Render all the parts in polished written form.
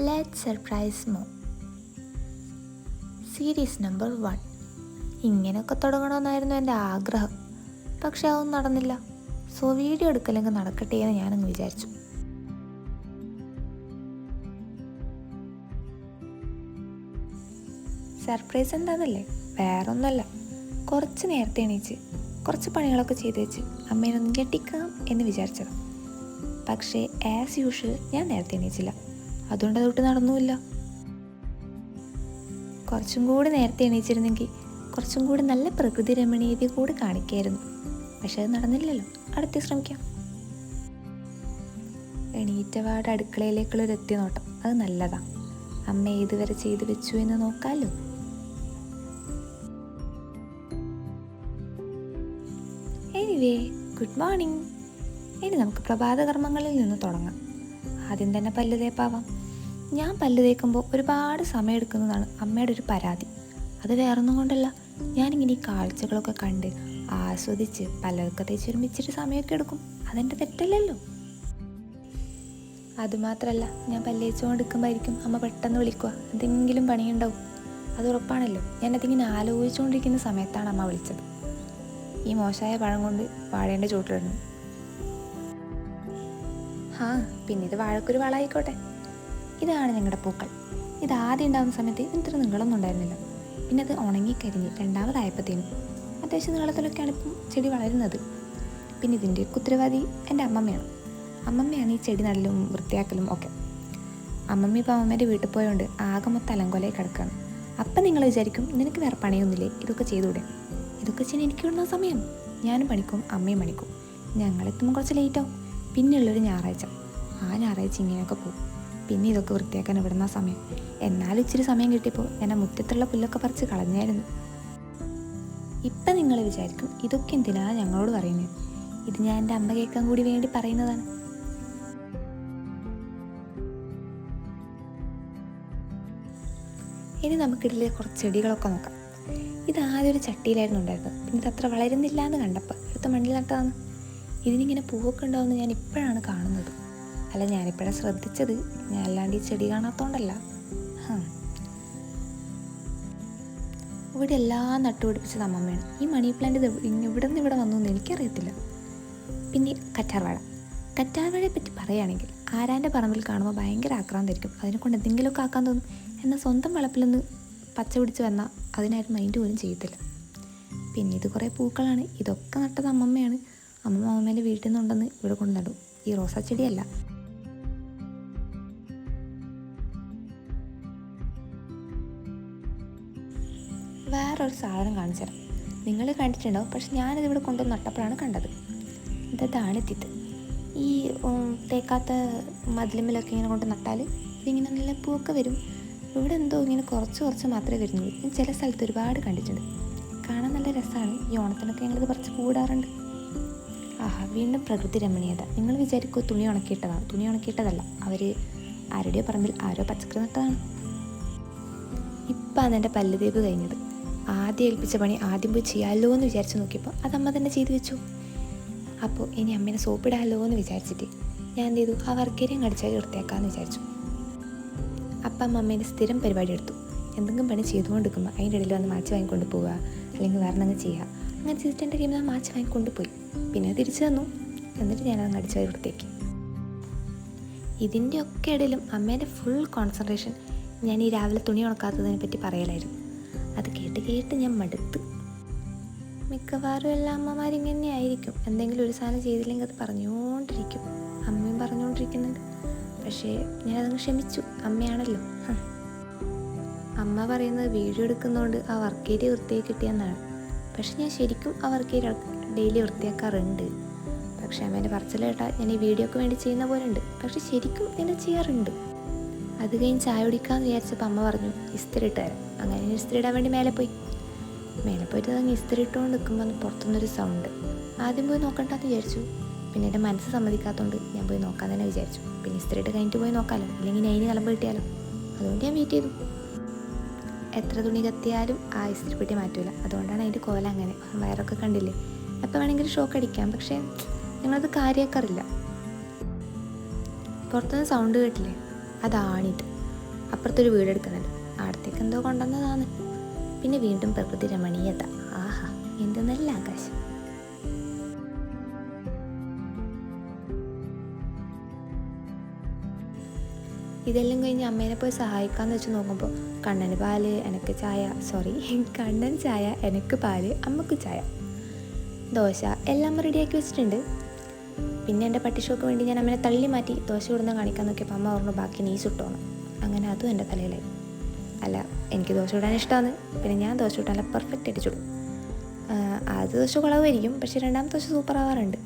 Let surprise mom series number 1. ഇങ്ങനെയൊക്കെ തുടങ്ങണമെന്നായിരുന്നു എൻ്റെ ആഗ്രഹം. പക്ഷെ അതൊന്നും നടന്നില്ല. സോ വീഡിയോ എടുക്കലെങ്കിൽ നടക്കട്ടെ എന്ന് ഞാനങ്ങ് വിചാരിച്ചു. സർപ്രൈസ് എന്താണെന്നല്ലേ, വേറൊന്നുമല്ല, കുറച്ച് നേരത്തെ എണീച്ച് കുറച്ച് പണികളൊക്കെ ചെയ്ത് വെച്ച് അമ്മേനൊന്ന് ഞെട്ടിക്കാം എന്ന് വിചാരിച്ചത്. പക്ഷേ ആസ് യൂഷ്വൽ ഞാൻ നേരത്തെ എണീച്ചില്ല. അതുകൊണ്ട് അതൊട്ട് നടന്നുമില്ല. കുറച്ചും കൂടി നേരത്തെ എണീച്ചിരുന്നെങ്കിൽ കുറച്ചും കൂടി നല്ല പ്രകൃതി രമണീയത കൂടി കാണിക്കായിരുന്നു. പക്ഷെ അത് നടന്നില്ലല്ലോ. അടുത്ത് ശ്രമിക്കാം. എണീറ്റപാട് അടുക്കളയിലേക്കുള്ളൊരു എത്തിയ നോട്ടം അത് നല്ലതാണ്. അമ്മ ഏതുവരെ ചെയ്തു വെച്ചു എന്ന് നോക്കാമല്ലോ. Anyway, good morning. ഇനി നമുക്ക് പ്രഭാത കർമ്മങ്ങളിൽ നിന്ന് തുടങ്ങാം. ആദ്യം തന്നെ പല്ല് തേപ്പാവാം. ഞാൻ പല്ല് തേക്കുമ്പോൾ ഒരുപാട് സമയം എടുക്കുന്നതാണ് അമ്മയുടെ ഒരു പരാതി. അത് വേറൊന്നും കൊണ്ടല്ല, ഞാനിങ്ങനെ ഈ കാഴ്ചകളൊക്കെ കണ്ട് ആസ്വദിച്ച് പല്ലൊക്കെ തേച്ച് ഒരുമിച്ചിട്ട് സമയമൊക്കെ എടുക്കും. അതെൻ്റെ തെറ്റല്ലല്ലോ. അതുമാത്രമല്ല, ഞാൻ പല്ലേച്ചുകൊണ്ടിരിക്കുമ്പോഴായിരിക്കും അമ്മ പെട്ടെന്ന് വിളിക്കുക. എന്തെങ്കിലും പണിയുണ്ടാവും. അത് ഉറപ്പാണല്ലോ. ഞാനതിങ്ങനെ ആലോചിച്ചുകൊണ്ടിരിക്കുന്ന സമയത്താണ് അമ്മ വിളിച്ചത്. ഈ മോശമായ പഴം കൊണ്ട് വാഴേൻ്റെ ചുവട്ടിലിടുന്നു. പിന്നെ ഇത് വാഴക്കൊരു വളമായിക്കോട്ടെ. ഇതാണ് ഞങ്ങളുടെ പൂക്കൾ. ഇത് ആദ്യം ഉണ്ടാകുന്ന സമയത്ത് ഇത്ര നീളമൊന്നും ഉണ്ടായിരുന്നില്ല. പിന്നെ അത് ഉണങ്ങിക്കരിഞ്ഞ് രണ്ടാമതായപ്പോഴത്തേനും അത്യാവശ്യം നീളത്തിലൊക്കെയാണ് ഇപ്പം ചെടി വളരുന്നത്. പിന്നെ ഇതിൻ്റെയൊക്കെ ഉത്തരവാദി എൻ്റെ അമ്മമ്മയാണ്. അമ്മമ്മയാണ് ഈ ചെടി നല്ലതും വൃത്തിയാക്കലും ഒക്കെ. അമ്മമ്മ ഇപ്പോൾ അമ്മമ്മേൻ്റെ വീട്ടിൽ പോയതുകൊണ്ട് ആകെ മൊത്തം അലങ്കോലമായി കിടക്കുകയാണ്. അപ്പം നിങ്ങൾ വിചാരിക്കും, നിനക്ക് വേറെ പണിയൊന്നുമില്ലേ, ഇതൊക്കെ ചെയ്തുകൂടെ? ഇതൊക്കെ ചെയ്യാൻ എനിക്ക് വിടുന്ന സമയം. ഞാനും പണിക്കും അമ്മയും പണിക്കും. ഞങ്ങളെത്തുമ്പോൾ കുറച്ച് ലേറ്റാവും. പിന്നെയുള്ളൊരു ഞായറാഴ്ച, ആ ഞായറാഴ്ച ഇങ്ങനെയൊക്കെ പോകും. പിന്നെ ഇതൊക്കെ വൃത്തിയാക്കാൻ വിടുന്ന സമയം. എന്നാലും ഇച്ചിരി സമയം കിട്ടിയപ്പോൾ ഞാൻ ആ മുറ്റത്തുള്ള പുല്ലൊക്കെ പറിച്ച് കളഞ്ഞായിരുന്നു. ഇപ്പം നിങ്ങൾ വിചാരിക്കും, ഇതൊക്കെ എന്തിനാ ഞങ്ങളോട് പറയുന്നത്? ഇത് ഞാൻ എൻ്റെ അമ്മ കേൾക്കാൻ കൂടി വേണ്ടി പറയുന്നതാണ്. ഇനി നമുക്കിതിലെ കുറച്ച് ചെടികളൊക്കെ നോക്കാം. ഇത് ആദ്യം ഒരു ചട്ടിയിലായിരുന്നു ഉണ്ടായിരുന്നത്. പിന്നെ ഇത് അത്ര വളരുന്നില്ല എന്ന് കണ്ടപ്പോൾ അടുത്ത മണ്ണിൽ നട്ടതാണ്. ഇതിനിങ്ങനെ പൂവൊക്കെ ഉണ്ടാവുമെന്ന് ഞാൻ ഇപ്പോഴാണ് കാണുന്നത്. അല്ല, ഞാനിപ്പോഴാണ് ശ്രദ്ധിച്ചത്. ഞാൻ അല്ലാണ്ട് ഈ ചെടി കാണാത്തോണ്ടല്ല. ഇവിടെ എല്ലാം നട്ടുപിടിപ്പിച്ചത് അമ്മമ്മയാണ്. ഈ മണി പ്ലാന്റ് ഇവിടെ നിന്ന് ഇവിടെ വന്നു എന്ന് എനിക്കറിയത്തില്ല. പിന്നെ കറ്റാർവാഴയെ പറ്റി പറയുകയാണെങ്കിൽ ആരാൻ്റെ പറമ്പിൽ കാണുമ്പോൾ ഭയങ്കര ആക്രാന്തമായിരിക്കും. അതിനെക്കൊണ്ട് എന്തെങ്കിലുമൊക്കെ ആക്കാൻ തോന്നും. എന്നാൽ സ്വന്തം വളപ്പിൽ നിന്ന് പച്ച പിടിച്ച് വന്നാൽ അതിനാരും മൈൻഡ് പോലും ചെയ്യത്തില്ല. പിന്നെ ഇത് കുറേ പൂക്കളാണ്. ഇതൊക്കെ നട്ടത് അമ്മമ്മയാണ്. അമ്മമ്മേൻ്റെ വീട്ടിൽ നിന്നുണ്ടെന്ന് ഇവിടെ കൊണ്ട് നടും. ഈ റോസാ ചെടിയല്ല. വേറൊരു സാധനം കാണിച്ചു തരാം. നിങ്ങൾ കണ്ടിട്ടുണ്ടാവും, പക്ഷെ ഞാനിതിവിടെ കൊണ്ടുവന്ന് നട്ടപ്പോഴാണ് കണ്ടത്. ഇതാണ് എത്തിത്ത്. ഈ തേക്കാത്ത മതിലുമ്മിലൊക്കെ ഇങ്ങനെ കൊണ്ട് നട്ടാൽ ഇതിങ്ങനെ നല്ല പൂവൊക്കെ വരും. ഇവിടെ എന്തോ ഇങ്ങനെ കുറച്ച് മാത്രമേ വരുന്നുള്ളൂ. ഞാൻ ചില സ്ഥലത്ത് ഒരുപാട് കണ്ടിട്ടുണ്ട്. കാണാൻ നല്ല രസമാണ്. ഈ ഓണത്തിനൊക്കെ ഞങ്ങളിത് പറിച്ച് പൂടാറുണ്ട്. വീണ്ടും പ്രകൃതി രമണീയത. നിങ്ങൾ വിചാരിക്കൂ തുണി ഉണക്കിയിട്ടതാണ്. തുണി ഉണക്കിയിട്ടതല്ല, അവർ ആരുടെയോ പറമ്പിൽ ആരോ പച്ചക്കറി നട്ടതാണ്. ഇപ്പം അതെൻ്റെ പല്ല് തേപ്പ് കഴിഞ്ഞത്. ആദ്യം ഏൽപ്പിച്ച പണി ആദ്യം പോയി ചെയ്യാമല്ലോ എന്ന് വിചാരിച്ച് നോക്കിയപ്പോൾ അതമ്മ തന്നെ ചെയ്തു വെച്ചു. അപ്പോൾ ഇനി അമ്മേനെ സോപ്പിടാമല്ലോ എന്ന് വിചാരിച്ചിട്ട് ഞാൻ എന്ത് ചെയ്തു, ആ വർക്കേരിയും കടിച്ചാൽ വൃത്തിയാക്കാമെന്ന് വിചാരിച്ചു. അപ്പം അമ്മേൻ്റെ സ്ഥിരം പരിപാടി എടുത്തു. എന്തെങ്കിലും പണി ചെയ്തുകൊണ്ടിരിക്കുമ്പോൾ അതിൻ്റെ ഇടയിൽ വന്ന് മാച്ച് വാങ്ങിക്കൊണ്ട് പോവുക, അല്ലെങ്കിൽ വേറെ എന്തെങ്കിലും ചെയ്യുക. അങ്ങനെ ചെയ്തിട്ട് എൻ്റെ കയ്യിൽ നിന്ന് മാച്ച് വാങ്ങിക്കൊണ്ട് പോയി. പിന്നെ തിരിച്ചു തന്നു. എന്നിട്ട് ഞാനത് അടിച്ചു വാരി വൃത്തിയാക്കി. ഇതിൻ്റെ ഒക്കെ ഇടയിലും അമ്മേൻ്റെ ഫുൾ കോൺസെൻട്രേഷൻ ഞാൻ ഈ രാവിലെ തുണി ഉണക്കാത്തതിനെ പറ്റി പറയലായിരുന്നു. അത് കേട്ട് ഞാൻ മടുത്ത്. മിക്കവാറും എല്ലാ അമ്മമാരിങ്ങനെ ആയിരിക്കും. എന്തെങ്കിലും ഒരു സാധനം ചെയ്തില്ലെങ്കിൽ അത് പറഞ്ഞുകൊണ്ടിരിക്കും. അമ്മയും പറഞ്ഞുകൊണ്ടിരിക്കുന്നുണ്ട്. പക്ഷേ ഞാനതങ്ങ് ക്ഷമിച്ചു. അമ്മയാണല്ലോ. അമ്മ പറയുന്നത് വീഡിയോ എടുക്കുന്നതുകൊണ്ട് ആ വർക്ക് ഏരിയ വൃത്തിയാക്കി കിട്ടിയെന്നാണ്. പക്ഷെ ഞാൻ ശരിക്കും ആ വർക്ക് ഏരിയ ഡെയിലി വൃത്തിയാക്കാറുണ്ട്. പക്ഷേ അമ്മേൻ്റെ പറച്ചിൽ കേട്ടാൽ ഞാൻ ഈ വീഡിയോക്ക് വേണ്ടി ചെയ്യുന്ന പോലെ ഉണ്ട്. പക്ഷെ ശരിക്കും എന്നെ ചെയ്യാറുണ്ട്. അത് കഴിഞ്ഞ് ചായ കുടിക്കാമെന്ന് വിചാരിച്ചപ്പോൾ അമ്മ പറഞ്ഞു ഇസ്തിരി ഇട്ട് തരാം. അങ്ങനെ ഞാൻ ഇസ്തിരി ഇടാൻ വേണ്ടി മേലെ പോയിട്ട് അതങ്ങ് ഇസ്തിരി ഇട്ടുകൊണ്ട് നിൽക്കുമ്പോൾ പുറത്തുനിന്നൊരു സൗണ്ട്. ആദ്യം പോയി നോക്കണ്ടെന്ന് വിചാരിച്ചു. പിന്നെ എൻ്റെ മനസ്സ് സമ്മതിക്കാത്തതുകൊണ്ട് ഞാൻ പോയി നോക്കാൻ തന്നെ വിചാരിച്ചു. പിന്നെ ഇസ്തിരി ഇട്ട് കഴിഞ്ഞിട്ട് പോയി നോക്കാമല്ലോ, ഇല്ലെങ്കിൽ അതിന് കലമ്പ് കിട്ടിയാലോ. അതുകൊണ്ട് ഞാൻ വെയിറ്റ് ചെയ്തു. എത്ര തുണി കത്തിയാലും ആ ഇസ്തിരിപ്പെട്ടി മാറ്റില്ല. അതുകൊണ്ടാണ് അതിൻ്റെ കോല അങ്ങനെ. വയറൊക്കെ കണ്ടില്ലേ. എപ്പോൾ വേണമെങ്കിലും ഷോക്ക് അടിക്കാം. പക്ഷേ ഞങ്ങളത് കാര്യമാക്കാറില്ല. പുറത്തുനിന്ന് സൗണ്ട് കേട്ടില്ലേ, അതാണിത്. അപ്പുറത്തൊരു വീടെടുക്കുന്നുണ്ട്, അവിടത്തേക്ക് എന്തോ കൊണ്ടുവന്നതാണ്. പിന്നെ വീണ്ടും പ്രകൃതി രമണീയത, ആഹാ എന്ത് നല്ല ആകാശം. ഇതെല്ലാം കഴിഞ്ഞ് അമ്മേനെ പോയി സഹായിക്കാമെന്ന് വെച്ച് നോക്കുമ്പോൾ കണ്ണന് പാല് എനിക്ക് ചായ, കണ്ണൻ ചായ എനിക്ക് പാല് അമ്മക്ക് ചായ, ദോശ എല്ലാം റെഡിയാക്കി വെച്ചിട്ടുണ്ട്. പിന്നെ എൻ്റെ പട്ടിഷോക്ക് വേണ്ടി ഞാൻ അമ്മനെ തള്ളി മാറ്റി ദോശ ഇടുന്ന കാണിക്കാൻ നോക്കിയപ്പോൾ അമ്മ പറഞ്ഞു ബാക്കി നീ സുട്ടോണം. അങ്ങനെ അതും എൻ്റെ തലയിലായി. അല്ല, എനിക്ക് ദോശ ഇടാൻ ഇഷ്ടമാണ്, പിന്നെ ഞാൻ ദോശ ഇട്ടാൽ പെർഫെക്റ്റ് ആയിട്ട് ചുടും. ആദ്യ ദോശ കുളവായിരിക്കും, പക്ഷേ രണ്ടാമത്തെ ദോശ സൂപ്പർ ആവാറുണ്ട്.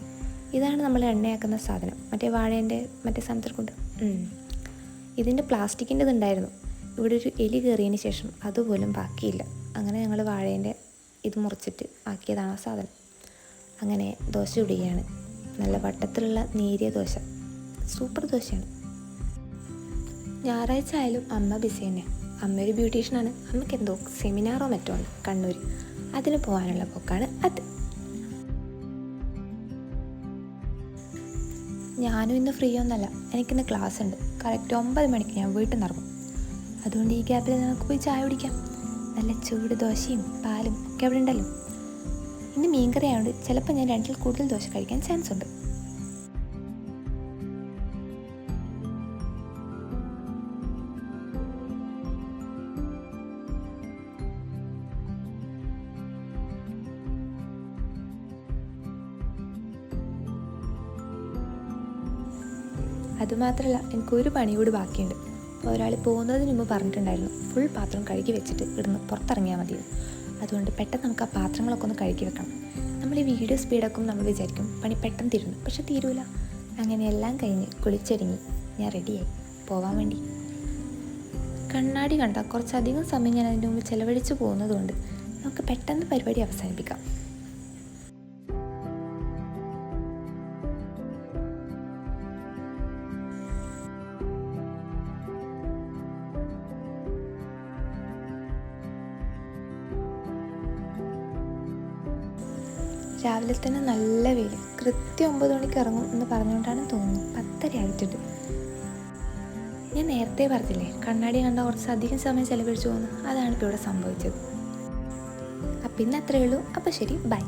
ഇതാണ് നമ്മൾ എണ്ണയാക്കുന്ന സാധനം, മറ്റേ വാഴേൻ്റെ മറ്റേ സാധനത്തിൽ കൊണ്ട്. ഇതിൻ്റെ പ്ലാസ്റ്റിക്കിൻ്റെ ഇതുണ്ടായിരുന്നു, ഇവിടെ ഒരു എലി കയറിയതിന് ശേഷം അതുപോലും ബാക്കിയില്ല. അങ്ങനെ ഞങ്ങൾ വാഴേൻ്റെ ഇത് മുറിച്ചിട്ട് ആക്കിയതാണ് ആ സാധനം. അങ്ങനെ ദോശ ഇടുകയാണ്, നല്ല വട്ടത്തിലുള്ള നേരിയ ദോശ, സൂപ്പർ ദോശയാണ്. ഞായറാഴ്ച ആയാലും അമ്മ ബിസി തന്നെ. അമ്മ ഒരു ബ്യൂട്ടീഷ്യനാണ്, അമ്മയ്ക്ക് എന്തോ സെമിനാറോ മറ്റോ ഉണ്ട് കണ്ണൂർ, അതിന് പോകാനുള്ള പോക്കാണ് അത്. ഞാനും ഇന്ന് ഫ്രീ ഒന്നല്ല, എനിക്കിന്ന് ക്ലാസ് ഉണ്ട്. കറക്റ്റ് 9 മണിക്ക് ഞാൻ വീട്ടിൽ നിന്ന് ഇറങ്ങും. അതുകൊണ്ട് ഈ ഗ്യാപ്പിൽ നമുക്ക് പോയി ചായ കുടിക്കാം. നല്ല ചൂട് ദോശയും പാലും ഒക്കെ അവിടെ ഉണ്ടല്ലോ. ഇന്ന് മീൻകറി ആയതുകൊണ്ട് ചിലപ്പോൾ ഞാൻ 2ൽ കൂടുതൽ ദോശ കഴിക്കാൻ ചാൻസ് ഉണ്ട്. അതുമാത്രമല്ല, എനിക്കൊരു പണി കൂടി ബാക്കിയുണ്ട്. അപ്പോൾ ഒരാൾ പോകുന്നതിന് മുമ്പ് പറഞ്ഞിട്ടുണ്ടായിരുന്നു ഫുൾ പാത്രം കഴുകി വെച്ചിട്ട് ഇവിടുന്ന് പുറത്തിറങ്ങിയാൽ മതിയെന്ന്. അതുകൊണ്ട് പെട്ടെന്ന് നമുക്ക് ആ പാത്രങ്ങളൊക്കെ ഒന്ന് കഴുകി വെക്കണം. നമ്മൾ ഈ വീഡിയോ സ്പീഡാക്കും നമ്മൾ വിചാരിക്കും പണി പെട്ടെന്ന് തീരുന്നു, പക്ഷെ തീരൂല. അങ്ങനെ എല്ലാം കഴിഞ്ഞ് കുളിച്ചൊരുങ്ങി ഞാൻ റെഡിയായി പോവാൻ വേണ്ടി. കണ്ണാടി കണ്ടാൽ കുറച്ചധികം സമയം ഞാൻ അതിൻ്റെ മുമ്പ് ചിലവഴിച്ച് പോകുന്നതുകൊണ്ട് നമുക്ക് പെട്ടെന്ന് പരിപാടി അവസാനിപ്പിക്കാം. രാവിലെ തന്നെ നല്ല വെയിൽ, കൃത്യം 9 മണിക്ക് ഇറങ്ങും എന്ന് പറഞ്ഞുകൊണ്ടാണ് തോന്നുന്നു 10:30 ആയിട്ടുണ്ട്. ഞാൻ നേരത്തെ പറഞ്ഞില്ലേ കണ്ണാടി കണ്ടാൽ കുറച്ചധികം സമയം ചിലവഴിച്ചു പോകുന്നു, അതാണ് ഇപ്പോൾ ഇവിടെ സംഭവിച്ചത്. അപ്പം ഇന്ന് അത്രയേ ഉള്ളൂ. അപ്പോൾ ശരി, ബൈ.